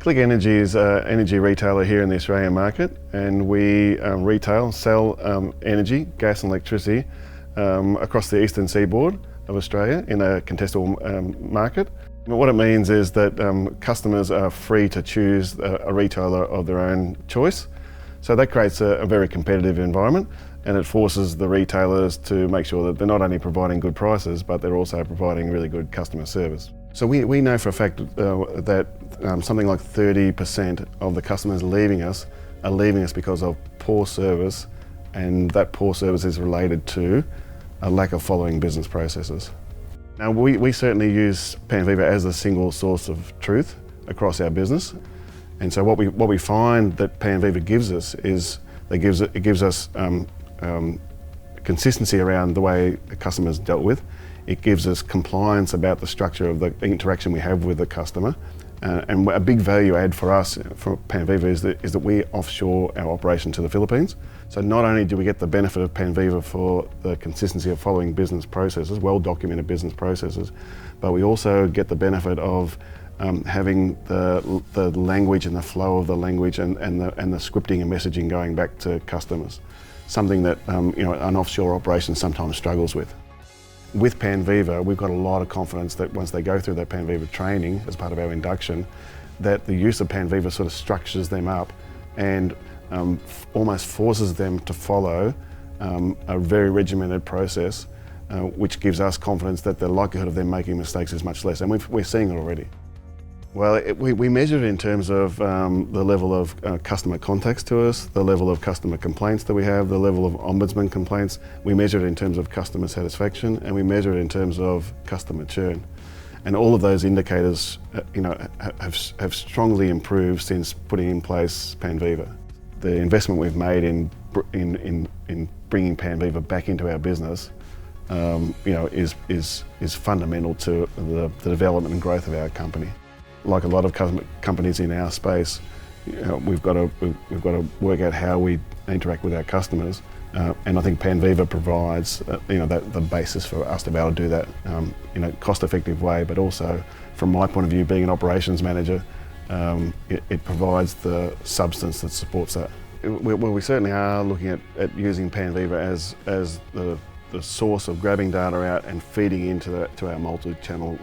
Click Energy is an energy retailer here in the Australian market, and we sell energy, gas and electricity across the eastern seaboard of Australia in a contestable market. What it means is that customers are free to choose a retailer of their own choice. So that creates a very competitive environment, and it forces the retailers to make sure that they're not only providing good prices, but they're also providing really good customer service. So we know for a fact that something like 30% of the customers leaving us are leaving us because of poor service, and that poor service is related to a lack of following business processes. Now we certainly use Panviva as a single source of truth across our business, and so what we find that Panviva gives us is it gives us consistency around the way the customer's dealt with. It gives us compliance about the structure of the interaction we have with the customer. And a big value add for us, for Panviva, is that we offshore our operation to the Philippines. So not only do we get the benefit of Panviva for the consistency of following business processes, well-documented business processes, but we also get the benefit of having the language and the flow of the language and the scripting and messaging going back to customers. Something that an offshore operation sometimes struggles with. With Panviva, we've got a lot of confidence that once they go through that Panviva training as part of our induction, that the use of Panviva sort of structures them up and almost forces them to follow a very regimented process, which gives us confidence that the likelihood of them making mistakes is much less, and we're seeing it already. Well, we measure it in terms of the level of customer contacts to us, the level of customer complaints that we have, the level of ombudsman complaints. We measure it in terms of customer satisfaction, and we measure it in terms of customer churn. And all of those indicators have strongly improved since putting in place Panviva. The investment we've made in bringing Panviva back into our business is fundamental to the development and growth of our company. Like a lot of companies in our space, we've got to work out how we interact with our customers, and I think Panviva provides the basis for us to be able to do that in a cost-effective way. But also, from my point of view, being an operations manager, it provides the substance that supports that. We certainly are looking at using Panviva as the source of grabbing data out and feeding into our multi-channel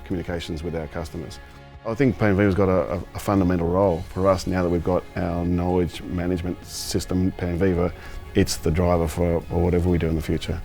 communications with our customers. I think Panviva's got a fundamental role for us now that we've got our knowledge management system, Panviva. It's the driver for whatever we do in the future.